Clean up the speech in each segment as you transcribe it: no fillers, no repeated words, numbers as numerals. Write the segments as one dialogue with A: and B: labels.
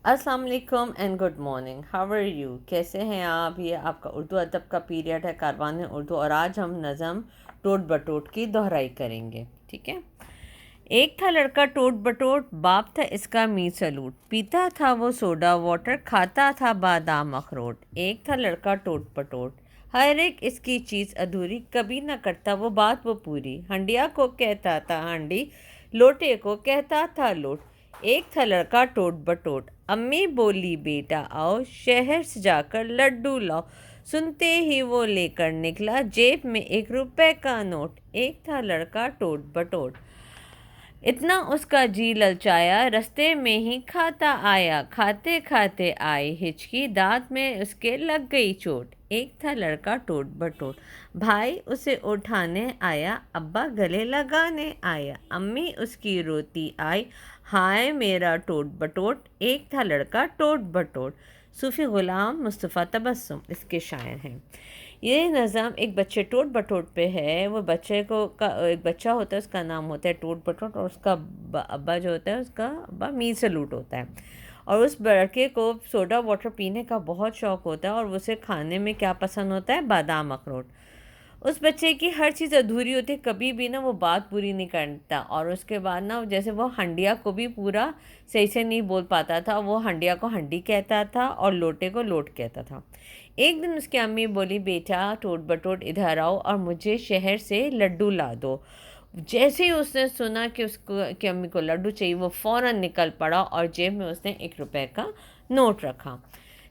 A: السلام علیکم and good morning, how are you? کیسے ہیں آپ؟ یہ آپ کا اردو ادب کا پیریڈ ہے، کاروان اردو، اور آج ہم نظم ٹوٹ بٹوٹ کی دہرائی کریں گے، ٹھیک ہے؟ ایک تھا لڑکا ٹوٹ بٹوٹ، باپ تھا اس کا می سلوٹ، پیتا تھا وہ سوڈا واٹر، کھاتا تھا بادام اخروٹ۔ ایک تھا لڑکا ٹوٹ بٹوٹ، ہر ایک اس کی چیز ادھوری، کبھی نہ کرتا وہ بات وہ پوری، ہنڈیا کو کہتا تھا ہانڈی، لوٹے کو کہتا تھا لوٹ۔ ایک تھا لڑکا ٹوٹ بٹوٹ، امی بولی بیٹا آؤ، شہر سے جا کر لڈو لاؤ، سنتے ہی وہ لے کر نکلا جیب میں 1 روپے کا نوٹ۔ ایک تھا لڑکا ٹوٹ بٹوٹ، اتنا اس کا جی للچایا، رستے میں ہی کھاتا آیا، کھاتے کھاتے آئی ہچکی، دانت میں اس کے لگ گئی چوٹ۔ ایک تھا لڑکا ٹوٹ بٹوٹ، بھائی اسے اٹھانے آیا، ابا گلے لگانے آیا، امی اس کی روتی آئی، ہائے میرا ٹوٹ بٹوٹ۔ ایک تھا لڑکا ٹوٹ بٹوٹ۔ صوفی غلام مصطفیٰ تبسم اس کے شاعر ہیں۔ یہ نظم ایک بچے ٹوٹ بٹوٹ پہ ہے۔ وہ بچے کو ایک بچہ ہوتا ہے، اس کا نام ہوتا ہے ٹوٹ بٹوٹ، اور اس کا ابا جو ہوتا ہے اس کا ابا می سلوٹ ہوتا ہے، اور اس لڑکے کو سوڈا واٹر پینے کا بہت شوق ہوتا ہے، اور اسے کھانے میں کیا پسند ہوتا ہے؟ بادام اخروٹ۔ اس بچے کی ہر چیز ادھوری ہوتی ہے، کبھی بھی نا وہ بات پوری نہیں کرتا، اور اس کے بعد نا جیسے وہ ہنڈیا کو بھی پورا صحیح سے نہیں بول پاتا تھا، وہ ہنڈیا کو ہنڈی کہتا تھا اور لوٹے کو لوٹ کہتا تھا۔ ایک دن اس کی امی بولی بیٹا ٹوٹ بٹوٹ ادھر آؤ اور مجھے شہر سے لڈو لا دو۔ جیسے ہی اس نے سنا کہ اس کو کہ امی کو لڈو چاہیے، وہ فوراً نکل پڑا اور جیب میں اس نے 1 روپے کا نوٹ رکھا۔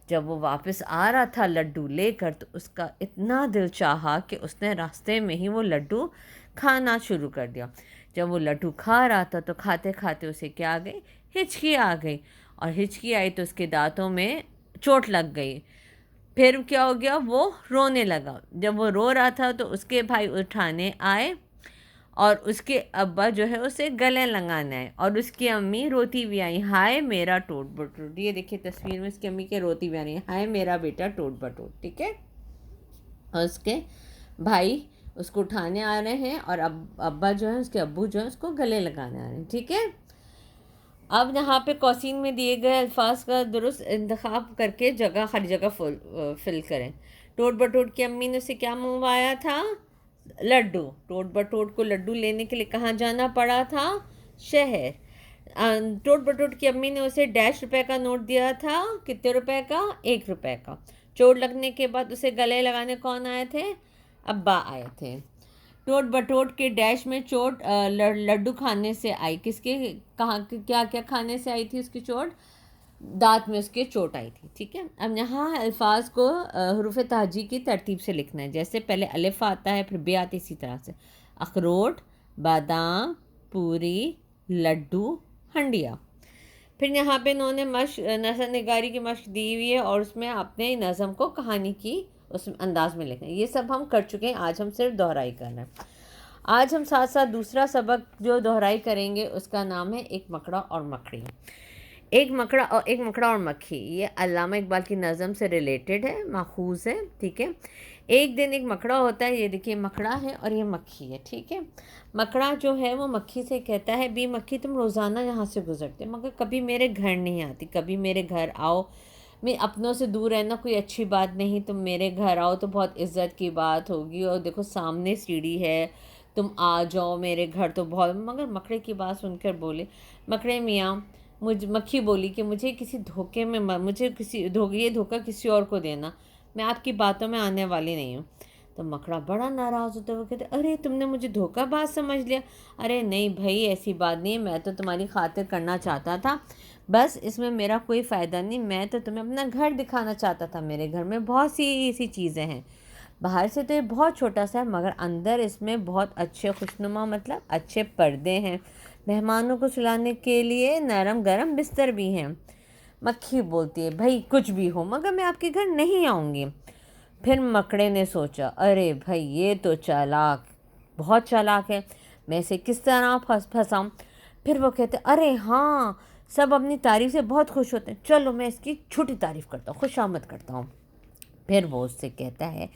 A: جب وہ واپس آ رہا تھا لڈو لے کر، تو اس کا اتنا دل چاہا کہ اس نے راستے میں ہی وہ لڈو کھانا شروع کر دیا۔ جب وہ لڈو کھا رہا تھا تو کھاتے کھاتے اسے کیا آ گئی؟ ہچکی آ گئی، اور ہچکی آئی تو اس کے دانتوں میں چوٹ لگ گئی۔ پھر کیا ہو گیا؟ وہ رونے لگا۔ جب وہ رو رہا تھا تو اس کے بھائی اٹھانے آئے، اور اس کے ابا جو ہے اسے گلے لگانے آئے، اور اس کی امی روتی بھی آئی، ہائے میرا ٹوٹ بٹوٹ۔ یہ دیکھیے تصویر میں اس کی امی کے روتی بھی آ رہی ہے، ہائے میرا بیٹا ٹوٹ بٹوٹ، ٹھیک ہے؟ اور اس کے بھائی اس کو اٹھانے آ رہے ہیں، اور ابا جو ہے اس کے ابو جو ہے اس کو گلے لگانے آ رہے ہیں، ٹھیک ہے؟ اب یہاں پہ قوسین میں دیے گئے الفاظ کا درست انتخاب کر کے جگہ خالی جگہ فل کریں۔ ٹوٹ بٹوٹ کی امی نے اسے کیا منگوایا تھا؟ لڈو۔ ٹوٹ بٹوٹ کو لڈو لینے کے لیے کہاں جانا پڑا تھا؟ شہر۔ ٹوٹ بٹوٹ کی امی نے اسے -1 روپے کا نوٹ دیا تھا، کتنے روپے کا؟ 1 روپے کا۔ چوٹ لگنے کے بعد اسے گلے لگانے کون آئے تھے؟ ابا آئے تھے۔ ٹوٹ بٹوٹ کے ڈیش میں چوٹ لڈو کھانے سے آئی، کس کے کہاں کیا کیا کھانے سے آئی تھی اس کی چوٹ؟ دانت میں اس کے چوٹ آئی تھی، ٹھیک ہے؟ اب یہاں الفاظ کو حروف تہجی کی ترتیب سے لکھنا ہے، جیسے پہلے الف آتا ہے، پھر بے آتی، اسی طرح سے اخروٹ، بادام، پوری، لڈو، ہنڈیا۔ پھر یہاں پہ انہوں نے نثر نگاری کی مشق دی ہوئی ہے، اور اس میں اپنے نظم کو کہانی کی اس انداز میں لکھنا ہے۔ یہ سب ہم کر چکے ہیں، آج ہم صرف دہرائی کرنا ہے۔ آج ہم ساتھ ساتھ دوسرا سبق جو دہرائی کریں گے اس کا نام ہے ایک مکڑا اور مکڑی۔ ایک مکڑا اور مکھی، یہ علامہ اقبال کی نظم سے ریلیٹڈ ہے، ماخوذ ہے، ٹھیک ہے؟ ایک دن ایک مکڑا ہوتا ہے، یہ دیکھیے مکڑا ہے اور یہ مکھی ہے، ٹھیک ہے؟ مکڑا جو ہے وہ مکھی سے کہتا ہے، بی مکھی تم روزانہ یہاں سے گزرتے مگر کبھی میرے گھر نہیں آتی، کبھی میرے گھر آؤ، میں اپنوں سے دور رہنا کوئی اچھی بات نہیں، تم میرے گھر آؤ تو بہت عزت کی بات ہوگی، اور دیکھو سامنے سیڑھی ہے، تم آ جاؤ میرے گھر تو بہت۔ مگر مکڑے کی بات سن کر بولے، مکڑے میاں، مکھی بولی کہ مجھے کسی دھوکے میں مجھے یہ دھوکہ کسی اور کو دینا، میں آپ کی باتوں میں آنے والی نہیں ہوں۔ تو مکڑا بڑا ناراض ہوتا ہے، وہ کہتے ارے تم نے مجھے دھوکہ باز سمجھ لیا۔ ارے نہیں بھائی، ایسی بات نہیں ہے، میں تو تمہاری خاطر کرنا چاہتا تھا، بس اس میں میرا کوئی فائدہ نہیں، میں تو تمہیں اپنا گھر دکھانا چاہتا تھا، میرے گھر میں بہت سی ایسی چیزیں ہیں، باہر سے تو یہ بہت چھوٹا سا ہے مگر اندر اس میں بہت اچھے خوشنما مطلب اچھے پردے ہیں، مہمانوں کو سلانے کے لیے نرم گرم بستر بھی ہیں۔ مکھی بولتی ہے بھائی کچھ بھی ہو مگر میں آپ کے گھر نہیں آؤں گی۔ پھر مکڑے نے سوچا ارے بھائی یہ تو چالاک، بہت چالاک ہے، میں اسے کس طرح پھنساؤں؟ پھر وہ کہتے ارے ہاں، سب اپنی تعریف سے بہت خوش ہوتے ہیں، چلو میں اس کی چھوٹی تعریف کرتا ہوں، خوش آمد کرتا ہوں۔ پھر وہ اس سے کہتا ہے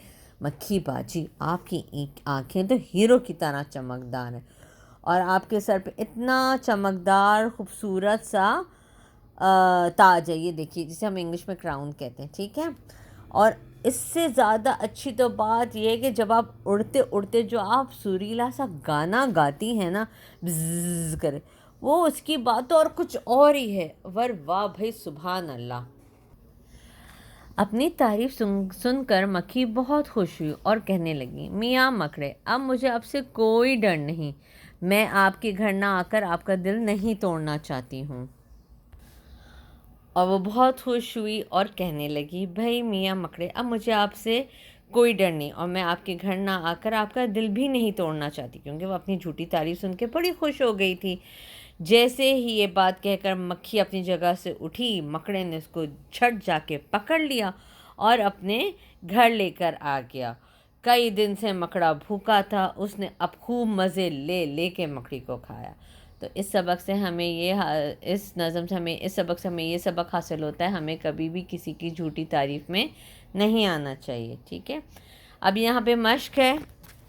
A: مکھی باجی، آپ کی آنکھیں تو ہیرو کی طرح چمکدار ہیں، اور آپ کے سر پہ اتنا چمکدار خوبصورت سا تاج ہے، یہ دیکھیے جسے ہم انگلش میں کراؤن کہتے ہیں، ٹھیک ہے. اور اس سے زیادہ اچھی تو بات یہ ہے کہ جب آپ اڑتے اڑتے جو آپ سریلا سا گانا گاتی ہیں نا، بزز کرے، وہ اس کی بات تو اور کچھ اور ہی ہے. واہ بھائی، سبحان اللہ. اپنی تعریف سن کر مکھی بہت خوش ہوئی اور کہنے لگی، میاں مکڑے، اب مجھے آپ سے کوئی ڈر نہیں. میں آپ کے گھر نہ آ کر آپ کا دل نہیں توڑنا چاہتی ہوں. اور وہ بہت خوش ہوئی اور کہنے لگی، بھائی میاں مکڑے، اب مجھے آپ سے کوئی ڈر نہیں، اور میں آپ کے گھر نہ آ کر آپ کا دل بھی نہیں توڑنا چاہتی. کیونکہ وہ اپنی جھوٹی تعریف سن کے بڑی خوش ہو گئی تھی. جیسے ہی یہ بات کہہ کر مکھی اپنی جگہ سے اٹھی، مکڑے نے اس کو جھٹ جا کے پکڑ لیا اور اپنے گھر لے کر آ گیا. کئی دن سے مکڑا بھوکا تھا، اس نے اب خوب مزے لے لے کے مکڑی کو کھایا. تو اس سبق سے ہمیں اس نظم سے اس سبق سے ہمیں یہ سبق حاصل ہوتا ہے، ہمیں کبھی بھی کسی کی جھوٹی تعریف میں نہیں آنا چاہیے. ٹھیک ہے. اب یہاں پہ مشق ہے،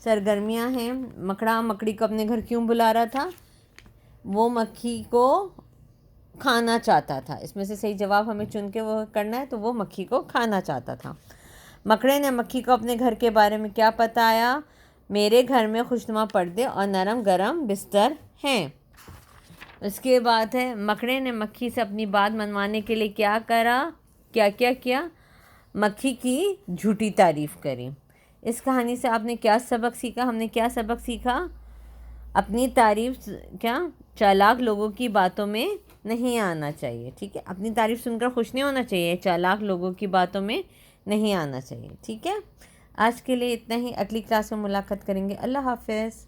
A: سرگرمیاں ہیں. مکڑا مکڑی کو اپنے گھر کیوں بلا رہا تھا؟ وہ مکھی کو کھانا چاہتا تھا. اس میں سے صحیح جواب ہمیں چن کے وہ کرنا ہے. تو وہ مکھی کو کھانا چاہتا تھا. مکڑے نے مکھی کو اپنے گھر کے بارے میں کیا بتایا؟ میرے گھر میں خوشنما پردے اور نرم گرم بستر ہیں. اس کے بعد ہے، مکڑے نے مکھی سے اپنی بات منوانے کے لیے کیا کیا؟ مکھی کی جھوٹی تعریف کری. اس کہانی سے آپ نے کیا سبق سیکھا؟ ہم نے کیا سبق سیکھا؟ اپنی تعریف چالاک لوگوں کی باتوں میں نہیں آنا چاہیے. ٹھیک ہے. اپنی تعریف سن کر خوش نہیں ہونا چاہیے، چالاک لوگوں کی باتوں میں نہیں آنا چاہیے. ٹھیک ہے. آج کے لیے اتنا ہی. اگلی کلاس میں ملاقات کریں گے. اللہ حافظ.